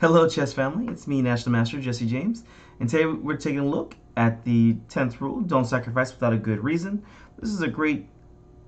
Hello, chess family. It's me, National Master Jesse James, and today we're taking a look at the 10th rule: don't sacrifice without a good reason. This is a great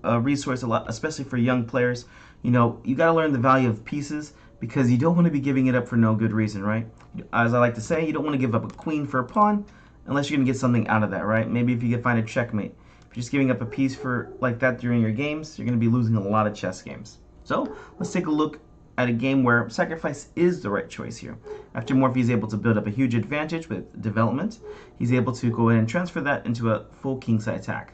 resource, especially for young players. You got to learn the value of pieces because you don't want to be giving it up for no good reason, right? As I like to say, you don't want to give up a queen for a pawn unless you're going to get something out of that, right? Maybe if you can find a checkmate. If you're just giving up a piece for like that during your games, you're going to be losing a lot of chess games. So let's take a look at a game where sacrifice is the right choice here. After Morphy is able to build up a huge advantage with development, he's able to go in and transfer that into a full kingside attack.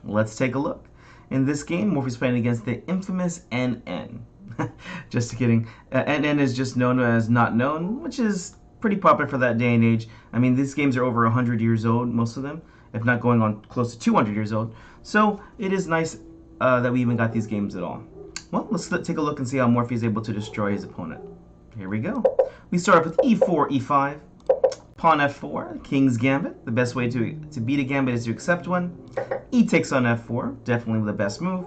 Let's take a look. In this game, Morphy's playing against the infamous NN. Just kidding. NN is just known as not known, which is pretty popular for that day and age. I mean, these games are over 100 years old, most of them, if not going on close to 200 years old. So it is nice that we even got these games at all. Well, let's take a look and see how Morphy is able to destroy his opponent. Here we go. We start off with e4, e5, pawn f4, king's gambit. The best way to beat a gambit is to accept one. E takes on f4, definitely the best move.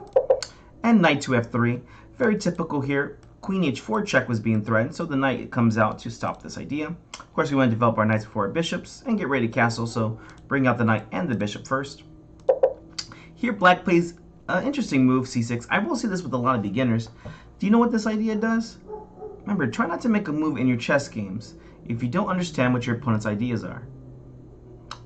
And knight to f3. Very typical here. Queen h4 check was being threatened, so the knight comes out to stop this idea. Of course, we want to develop our knights before our bishops and get ready to castle, so bring out the knight and the bishop first. Here, black plays interesting move, c6. I will see this with a lot of beginners. Do you know what this idea does? Remember, try not to make a move in your chess games if you don't understand what your opponent's ideas are.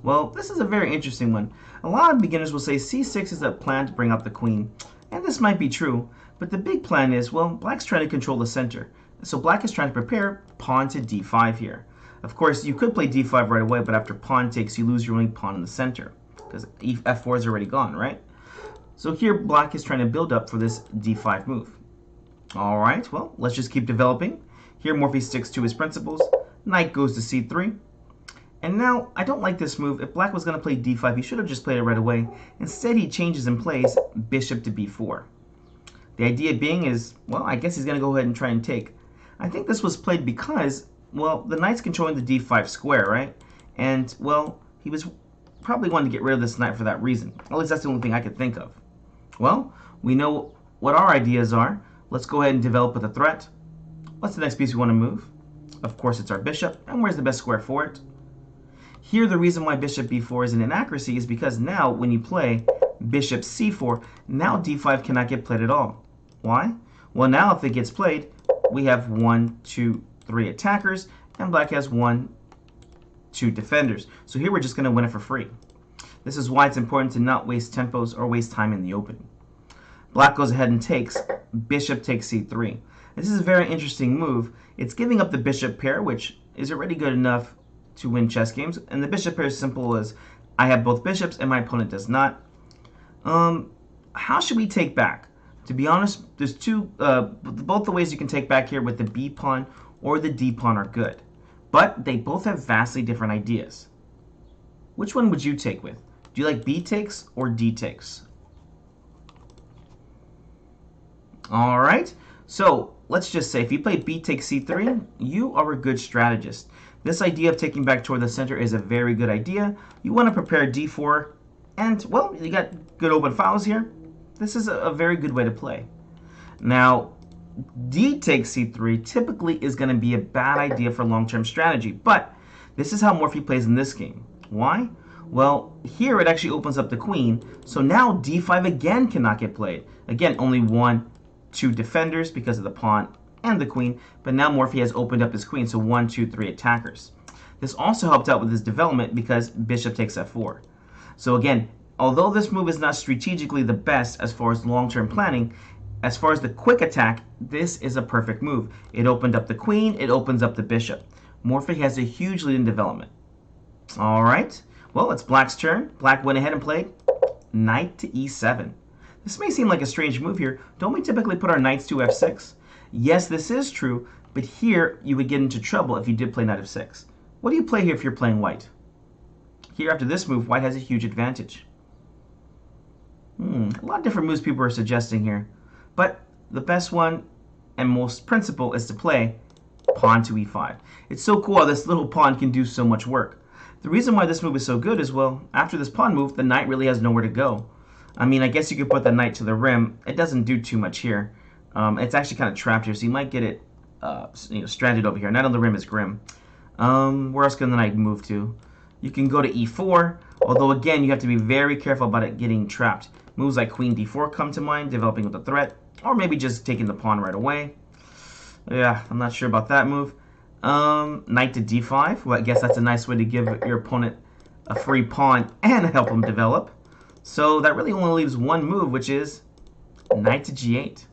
Well, this is a very interesting one. A lot of beginners will say c6 is a plan to bring out the queen, and this might be true, but the big plan is, well, black's trying to control the center. So black is trying to prepare pawn to d5 here. Of course, you could play d5 right away, but after pawn takes, you lose your only pawn in the center, because f4 is already gone, right? So here, black is trying to build up for this d5 move. All right, well, let's just keep developing. Here, Morphy sticks to his principles. Knight goes to c3. And now, I don't like this move. If black was going to play d5, he should have just played it right away. Instead, he changes and plays bishop to b4. The idea being is, well, I guess he's going to go ahead and try and take. I think this was played because, well, the knight's controlling the d5 square, right? And, well, he was probably wanting to get rid of this knight for that reason. At least that's the only thing I could think of. Well, we know what our ideas are. Let's go ahead and develop with a threat. What's the next piece we want to move? Of course, it's our bishop. And where's the best square for it? Here, the reason why bishop b4 is an inaccuracy is because now, when you play bishop c4, now d5 cannot get played at all. Why? Well, now if it gets played, we have 1, 2, 3 attackers, and black has 1, 2 defenders. So here we're just going to win it for free. This is why it's important to not waste tempos or waste time in the open. Black goes ahead and takes. Bishop takes c3. This is a very interesting move. It's giving up the bishop pair, which is already good enough to win chess games. And the bishop pair is simple as I have both bishops and my opponent does not. How should we take back? To be honest, there's both the ways you can take back here with the b pawn or the d pawn are good. But they both have vastly different ideas. Which one would you take with? Do you like b takes or d takes? All right, so let's just say if you play b takes c3, you are a good strategist. This idea of taking back toward the center is a very good idea. You want to prepare d4, and, well, you got good open files here. This is a very good way to play. Now, d takes c3 typically is going to be a bad idea for long-term strategy, but this is how Morphy plays in this game. Why? Well, here it actually opens up the queen, so now d5 again cannot get played. Again, only 1, 2 defenders because of the pawn and the queen, but now Morphy has opened up his queen, so 1, 2, 3 attackers. This also helped out with his development because bishop takes f4. So again, although this move is not strategically the best as far as long-term planning, as far as the quick attack, this is a perfect move. It opened up the queen, it opens up the bishop. Morphy has a huge lead in development. All right, well, it's black's turn. Black went ahead and played knight to e7. This may seem like a strange move here. Don't we typically put our knights to f6? Yes, this is true, but here you would get into trouble if you did play knight f6. What do you play here if you're playing white? Here, after this move, white has a huge advantage. A lot of different moves people are suggesting here, but the best one and most principal is to play pawn to e5. It's so cool how this little pawn can do so much work. The reason why this move is so good is, well, after this pawn move, the knight really has nowhere to go. I mean, I guess you could put the knight to the rim. It doesn't do too much here. It's actually kind of trapped here, so you might get it stranded over here. Knight on the rim is grim. Where else can the knight move to? You can go to e4, although again you have to be very careful about it getting trapped. Moves like queen d4 come to mind, developing with a threat, or maybe just taking the pawn right away. Yeah, I'm not sure about that move. Knight to d5. Well, I guess that's a nice way to give your opponent a free pawn and help him develop. So that really only leaves one move, which is knight to g8.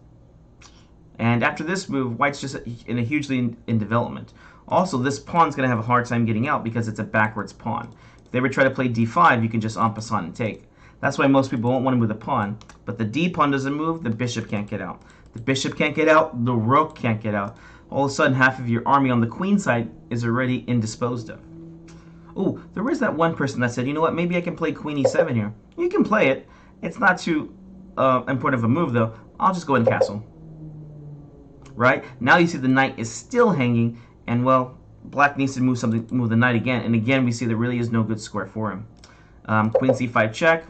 And after this move, white's just hugely in development. Also, this pawn's going to have a hard time getting out because it's a backwards pawn. If they ever try to play d5, you can just en passant and take. That's why most people won't want to move the pawn. But the d pawn doesn't move, the bishop can't get out. The bishop can't get out, the rook can't get out. All of a sudden, half of your army on the queen side is already indisposed of. Oh, there is that one person that said, you know what, maybe I can play queen e7 here. You can play it. It's not too important of a move, though. I'll just go ahead and castle. Right? Now you see the knight is still hanging, and, well, black needs to move the knight again. And again, we see there really is no good square for him. Queen c5 check,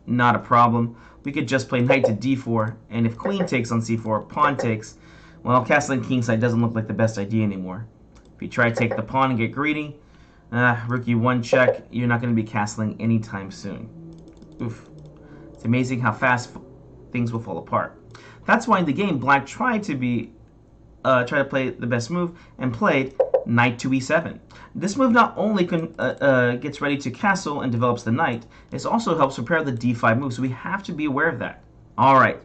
not a problem. We could just play knight to d4, and if queen takes on c4, pawn takes, well, castling kingside doesn't look like the best idea anymore. If you try to take the pawn and get greedy, rook e1 check, you're not going to be castling anytime soon. Oof. It's amazing how fast things will fall apart. That's why in the game, black tried to play the best move and played knight to e7. This move not only gets ready to castle and develops the knight, it also helps prepare the d5 move, so we have to be aware of that. Alright,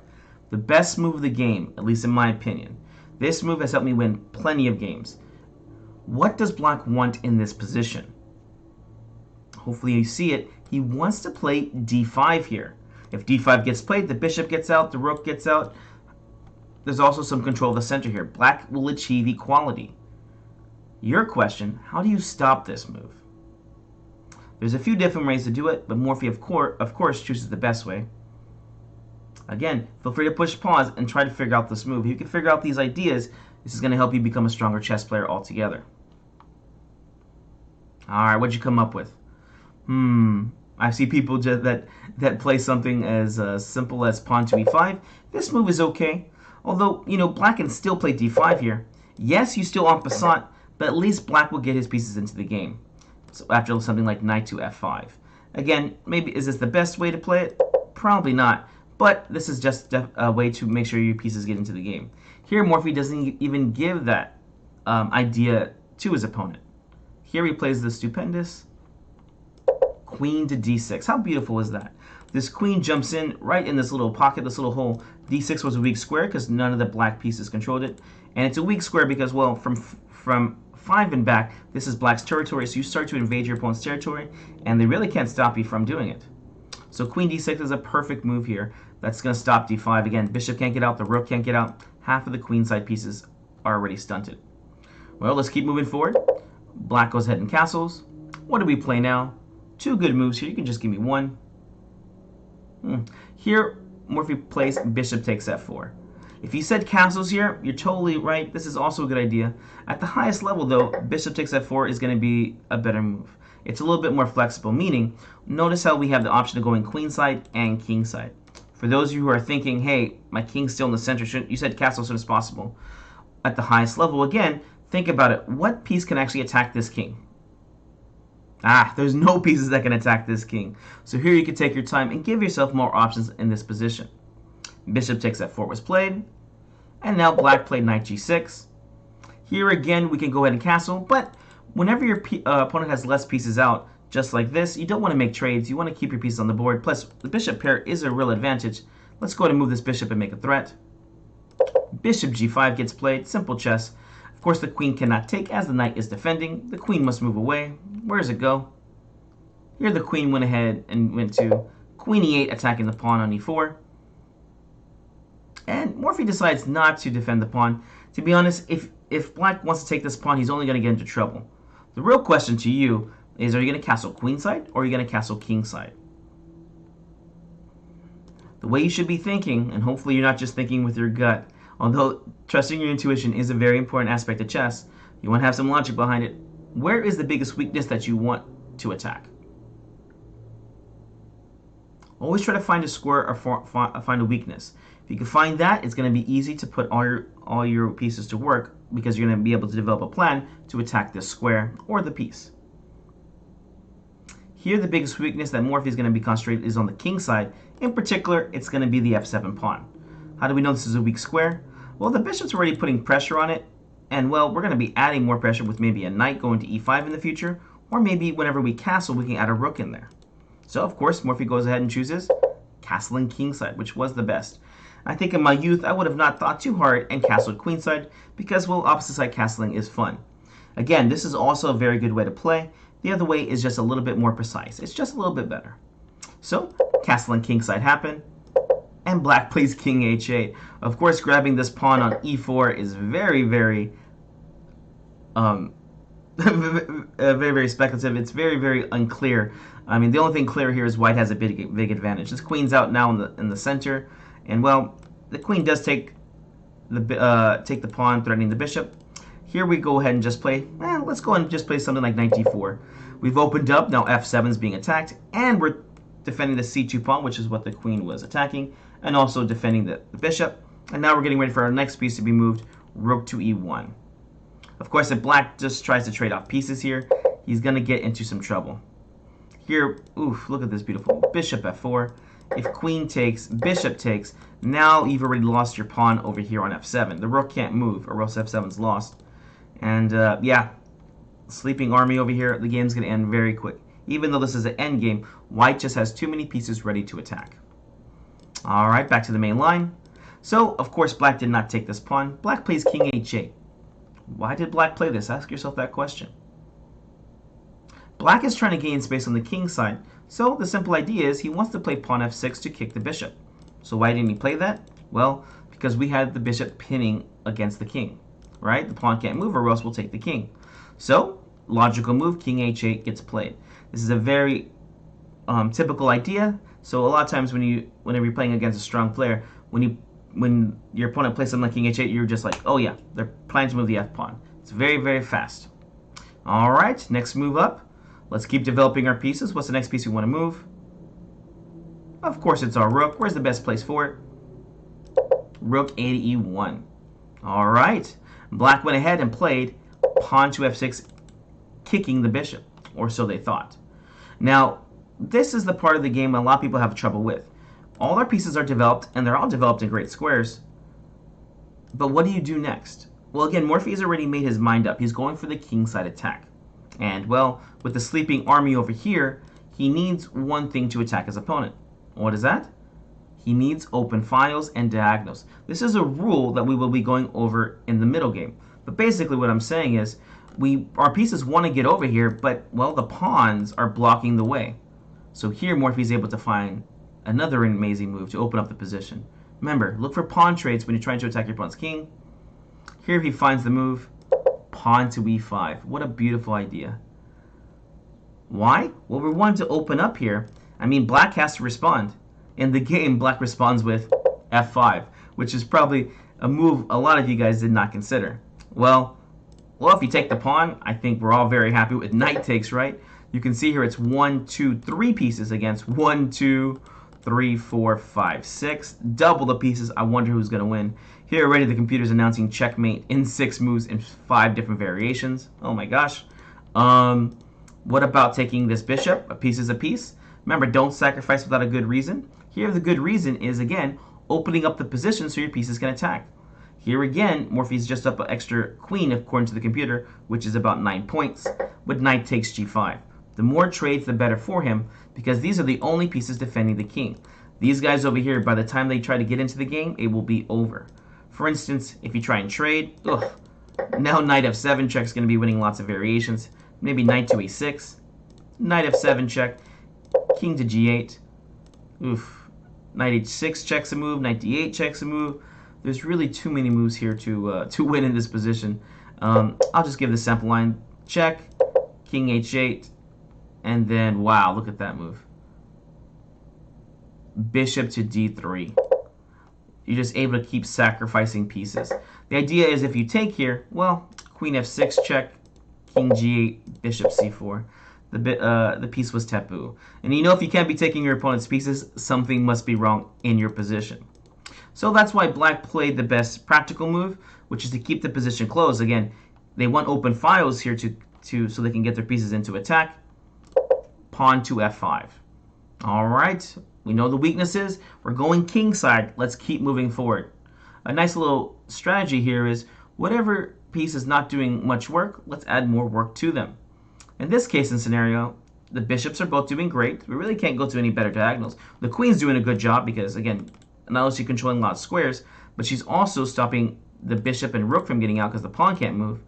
the best move of the game, at least in my opinion. This move has helped me win plenty of games. What does black want in this position? Hopefully you see it. He wants to play d5 here. If d5 gets played, the bishop gets out, the rook gets out. There's also some control of the center here. Black will achieve equality. Your question, how do you stop this move? There's a few different ways to do it, but Morphy, of course, chooses the best way. Again, feel free to push pause and try to figure out this move. If you can figure out these ideas, this is going to help you become a stronger chess player altogether. Alright, what'd you come up with? I see people that play something as simple as pawn to e5. This move is okay. Although, black can still play d5 here. Yes, you still en passant, but at least black will get his pieces into the game. So after something like knight to f5. Again, maybe is this the best way to play it? Probably not. But this is just a way to make sure your pieces get into the game. Here, Morphy doesn't even give that idea to his opponent. Here he plays the stupendous queen to d6. How beautiful is that? This queen jumps in right in this little pocket, this little hole. d6 was a weak square because none of the black pieces controlled it. And it's a weak square because, well, from 5 and back, this is black's territory, so you start to invade your opponent's territory, and they really can't stop you from doing it. So queen d6 is a perfect move here. That's going to stop d5. Again, bishop can't get out, the rook can't get out. Half of the queenside pieces are already stunted. Well, let's keep moving forward. Black goes ahead and castles. What do we play now? Two good moves here. You can just give me one. Here, Morphy plays bishop takes f4. If you said castles here, you're totally right. This is also a good idea. At the highest level, though, bishop takes f4 is going to be a better move. It's a little bit more flexible, meaning, notice how we have the option of going queenside and kingside. For those of you who are thinking, hey, my king's still in the center, you said castle as soon as possible. At the highest level, again, think about it. What piece can actually attack this king? There's no pieces that can attack this king. So here you can take your time and give yourself more options in this position. Bishop takes f4 was played. And now black played knight g6. Here again, we can go ahead and castle. But whenever your opponent has less pieces out, just like this, you don't want to make trades. You want to keep your pieces on the board. Plus, the bishop pair is a real advantage. Let's go ahead and move this bishop and make a threat. Bishop g5 gets played. Simple chess. Of course, the queen cannot take as the knight is defending. The queen must move away. Where does it go? Here the queen went ahead and went to queen e8, attacking the pawn on e4. And Morphy decides not to defend the pawn. To be honest, if black wants to take this pawn, he's only going to get into trouble. The real question to you is, are you going to castle queenside or are you going to castle kingside? The way you should be thinking, and hopefully you're not just thinking with your gut, although trusting your intuition is a very important aspect of chess, you want to have some logic behind it. Where is the biggest weakness that you want to attack? Always try to find a square or find a weakness. If you can find that, it's going to be easy to put all your pieces to work because you're going to be able to develop a plan to attack this square or the piece. Here, the biggest weakness that Morphy is going to be concentrated is on the king side. In particular, it's going to be the f7 pawn. How do we know this is a weak square? Well, the bishop's already putting pressure on it, and well, we're going to be adding more pressure with maybe a knight going to e5 in the future, or maybe whenever we castle, we can add a rook in there. So, of course, Morphy goes ahead and chooses castling kingside, which was the best. I think in my youth, I would have not thought too hard and castled queenside because, well, opposite side castling is fun. Again, this is also a very good way to play. The other way is just a little bit more precise. It's just a little bit better. So, castle and kingside happen, and black plays king h8. Of course, grabbing this pawn on e4 is very, very, very speculative. It's very, very unclear. I mean, the only thing clear here is white has a big advantage. This queen's out now in the center, and well, the queen does take the pawn, threatening the bishop. Here we go ahead and just play, let's go and just play something like knight d4. We've opened up, now f7 is being attacked, and we're defending the c2 pawn, which is what the queen was attacking, and also defending the bishop. And now we're getting ready for our next piece to be moved, rook to e1. Of course, if black just tries to trade off pieces here, he's going to get into some trouble. Here, oof, look at this beautiful bishop f4. If queen takes, bishop takes, now you've already lost your pawn over here on f7. The rook can't move, or else f7's lost. And yeah, sleeping army over here, the game's going to end very quick. Even though this is an endgame, white just has too many pieces ready to attack. Alright, back to the main line. So, of course, black did not take this pawn. Black plays king h8. Why did black play this? Ask yourself that question. Black is trying to gain space on the king side, so the simple idea is he wants to play pawn f6 to kick the bishop. So why didn't he play that? Well, because we had the bishop pinning against the king. Right? The pawn can't move or else we'll take the king. So, logical move, king h8 gets played. This is a very typical idea. So a lot of times whenever you're playing against a strong player, when your opponent plays something like king h8, you're just like, oh yeah, they're planning to move the f pawn. It's very, very fast. All right, next move up. Let's keep developing our pieces. What's the next piece we want to move? Of course, it's our rook. Where's the best place for it? Rook a to e1. All right. Black went ahead and played pawn to f6, kicking the bishop, or so they thought. Now, this is the part of the game a lot of people have trouble with. All our pieces are developed, and they're all developed in great squares. But what do you do next? Well, again, Morphy has already made his mind up. He's going for the kingside attack. And, well, with the sleeping army over here, he needs one thing to attack his opponent. What is that? He needs open files and diagonals. This is a rule that we will be going over in the middle game. But basically what I'm saying is, our pieces want to get over here, but, well, the pawns are blocking the way. So here Morphy is able to find another amazing move to open up the position. Remember, look for pawn trades when you're trying to attack your opponent's king. Here he finds the move, pawn to e5. What a beautiful idea. Why? Well, we wanted to open up here. I mean, black has to respond. In the game, black responds with f5, which is probably a move a lot of you guys did not consider. Well, if you take the pawn, I think we're all very happy with knight takes, right? You can see here it's 1, 2, 3 pieces against 1, 2, 3, 4, 5, 6. Double the pieces. I wonder who's going to win. Here already the computer's announcing checkmate in 6 moves in 5 different variations. Oh my gosh. What about taking this bishop? A piece is a piece. Remember, don't sacrifice without a good reason. Here the good reason is, again, opening up the position so your pieces can attack. Here again, Morphy's just up an extra queen according to the computer, which is about 9 points, with knight takes g5. The more trades, the better for him, because these are the only pieces defending the king. These guys over here, by the time they try to get into the game, it will be over. For instance, if you try and trade, now knight f7 check is going to be winning lots of variations. Maybe knight to a6, knight f7 check, king to g8, knight h6 checks a move, knight d8 checks a move. There's really too many moves here to win in this position. I'll just give the sample line. Check, king h8, and then, wow, look at that move. Bishop to d3. You're just able to keep sacrificing pieces. The idea is if you take here, well, queen f6 check, king g8, bishop c4. The piece was taboo. And you know if you can't be taking your opponent's pieces, something must be wrong in your position. So that's why black played the best practical move, which is to keep the position closed. Again, they want open files here so they can get their pieces into attack. Pawn to f5. All right, we know the weaknesses. We're going kingside. Let's keep moving forward. A nice little strategy here is whatever piece is not doing much work, let's add more work to them. In this case and scenario, the bishops are both doing great. We really can't go to any better diagonals. The queen's doing a good job because, again, not only is she controlling a lot of squares, but she's also stopping the bishop and rook from getting out because the pawn can't move,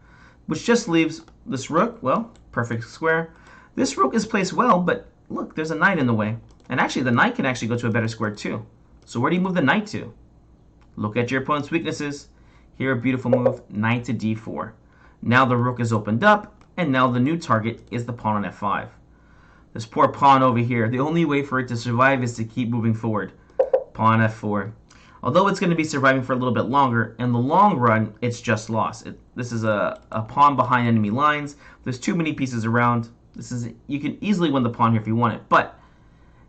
which just leaves this rook, well, perfect square. This rook is placed well, but look, there's a knight in the way. And actually, the knight can actually go to a better square too. So where do you move the knight to? Look at your opponent's weaknesses. Here, a beautiful move, knight to d4. Now the rook is opened up, and now the new target is the pawn on f5. This poor pawn over here, the only way for it to survive is to keep moving forward. Pawn f4. Although it's going to be surviving for a little bit longer, in the long run, it's just lost. This is a pawn behind enemy lines. There's too many pieces around. You can easily win the pawn here if you want it, but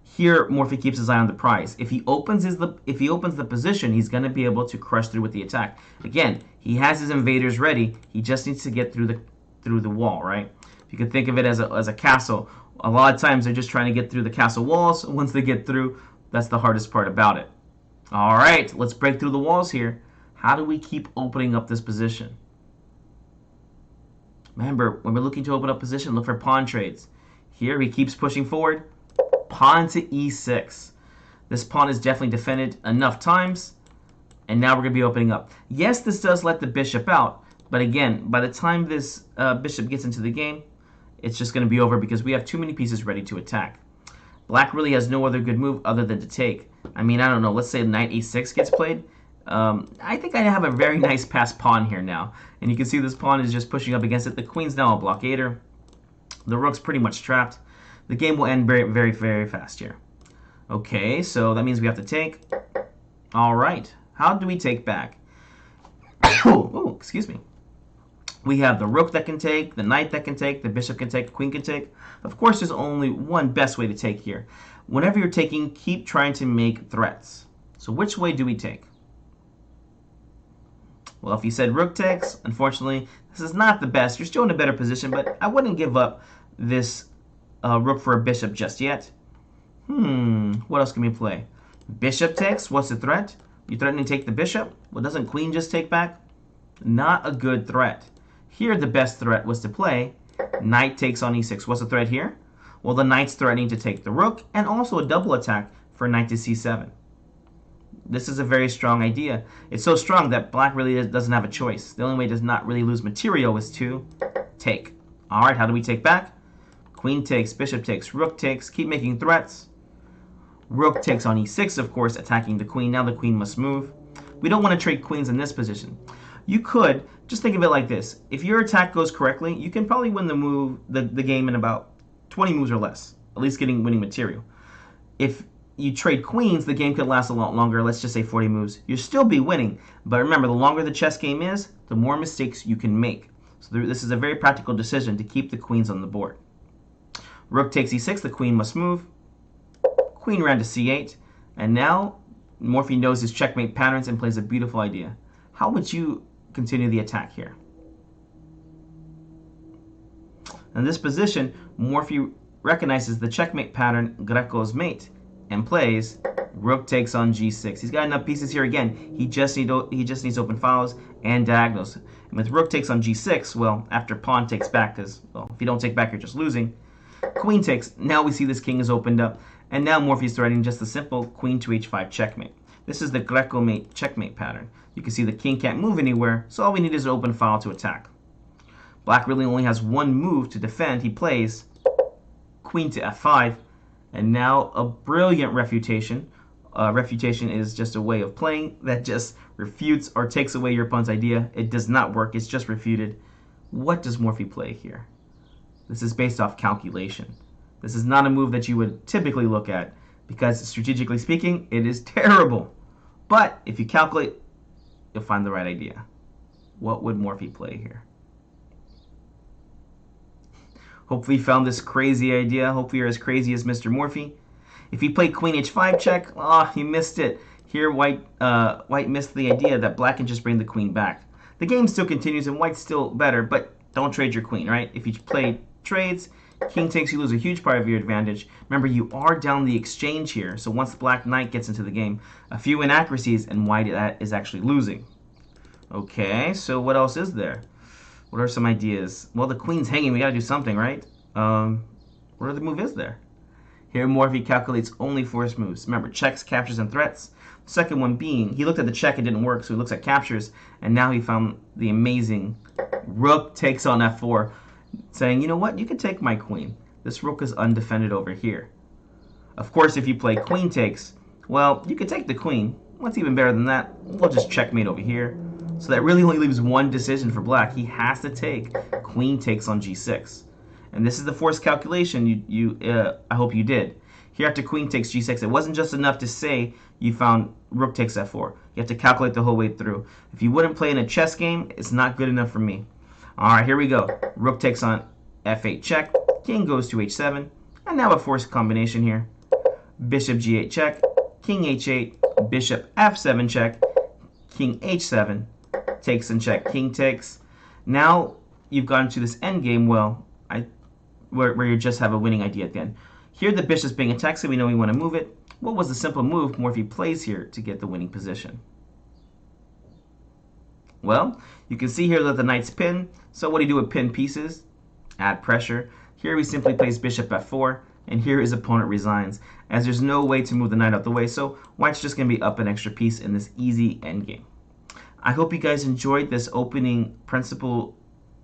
here Morphy keeps his eye on the prize. If he opens the position, he's going to be able to crush through with the attack. Again, he has his invaders ready. He just needs to get through the wall, right? If you could think of it as a castle, a lot of times they're just trying to get through the castle walls. Once they get through, that's the hardest part about it. All right, let's break through the walls here. How do we keep opening up this position? Remember, when we're looking to open up position, look for pawn trades. Here he keeps pushing forward. Pawn to e6. This pawn is definitely defended enough times, and now we're going to be opening up. Yes, this does let the bishop out, but again, by the time this bishop gets into the game, it's just going to be over because we have too many pieces ready to attack. Black really has no other good move other than to take. I mean, I don't know. Let's say knight e6 gets played. I think I have a very nice passed pawn here now. And you can see this pawn is just pushing up against it. The queen's now a blockader. The rook's pretty much trapped. The game will end very, very, very fast here. Okay, so that means we have to take. All right. How do we take back? Oh, excuse me. We have the rook that can take, the knight that can take, the bishop can take, the queen can take. Of course, there's only one best way to take here. Whenever you're taking, keep trying to make threats. So which way do we take? Well, if you said rook takes, unfortunately, this is not the best. You're still in a better position, but I wouldn't give up this rook for a bishop just yet. What else can we play? Bishop takes, what's the threat? You threatening to take the bishop? Well, doesn't queen just take back? Not a good threat. Here, the best threat was to play knight takes on e6. What's the threat here? Well, the knight's threatening to take the rook, and also a double attack for knight to c7. This is a very strong idea. It's so strong that black really doesn't have a choice. The only way it does not really lose material is to take. All right, how do we take back? Queen takes, bishop takes, rook takes. Keep making threats. Rook takes on e6, of course, attacking the queen. Now the queen must move. We don't want to trade queens in this position. You could, just think of it like this. If your attack goes correctly, you can probably win the game in about 20 moves or less, at least winning material. If you trade queens, the game could last a lot longer, let's just say 40 moves. You'll still be winning, but remember, the longer the chess game is, the more mistakes you can make. So this is a very practical decision to keep the queens on the board. Rook takes e6, the queen must move. Queen ran to c8, and now Morphy knows his checkmate patterns and plays a beautiful idea. How would you continue the attack here? In this position, Morphy recognizes the checkmate pattern, Greco's mate, and plays rook takes on g6. He's got enough pieces here again. He just needs open files and diagonals. And with rook takes on g6, well, after pawn takes back, because well, if you don't take back, you're just losing. Queen takes. Now we see this king is opened up, and now Morphy's threatening just a simple queen to h5 checkmate. This is the Greco mate checkmate pattern. You can see the king can't move anywhere, so all we need is an open file to attack. Black really only has one move to defend. He plays queen to f5, and now a brilliant refutation. Refutation is just a way of playing that just refutes or takes away your opponent's idea. It does not work. It's just refuted. What does Morphy play here? This is based off calculation. This is not a move that you would typically look at because, strategically speaking, it is terrible. But if you calculate, you'll find the right idea. What would Morphy play here? Hopefully you found this crazy idea. Hopefully you're as crazy as Mr. Morphy. If he played queen h5 check, he missed it. Here, white missed the idea that black can just bring the queen back. The game still continues, and white's still better, but don't trade your queen, right? If you play trades, king takes, you lose a huge part of your advantage. Remember, you are down the exchange here, so once the black knight gets into the game, a few inaccuracies, and white is actually losing. Okay, so what else is there? What are some ideas? Well, the queen's hanging. We got to do something, right? What other move is there? Here, Morphy calculates only forced moves. Remember, checks, captures, and threats. The second one being, he looked at the check, it didn't work, so he looks at captures, and now he found the amazing rook takes on f4, saying, you know what, you can take my queen. This rook is undefended over here. Of course, if you play queen takes, well, you could take the queen. What's even better than that? We'll just checkmate over here. So that really only leaves one decision for black. He has to take queen takes on g6. And this is the forced calculation I hope you did. Here after queen takes g6, it wasn't just enough to say you found rook takes f4. You have to calculate the whole way through. If you wouldn't play in a chess game, it's not good enough for me. All right, here we go. Rook takes on f8 check. King goes to h7. And now a forced combination here. Bishop g8 check. King h8. Bishop f7 check. King h7. Takes and check. King takes. Now you've gone to this endgame, well, where you just have a winning idea at the end. Here the bishop's being attacked, so we know we want to move it. What was the simple move Morphy plays here to get the winning position? Well, you can see here that the knight's pinned. So what do you do with pinned pieces? Add pressure. Here he simply plays bishop f4, and here his opponent resigns, as there's no way to move the knight out the way, so white's just going to be up an extra piece in this easy endgame. I hope you guys enjoyed this opening principle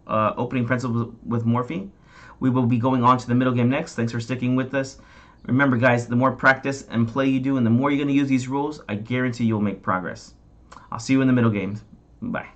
with Morphy. We will be going on to the middle game next. Thanks for sticking with us. Remember, guys, the more practice and play you do, and the more you're going to use these rules, I guarantee you'll make progress. I'll see you in the middle games. Bye.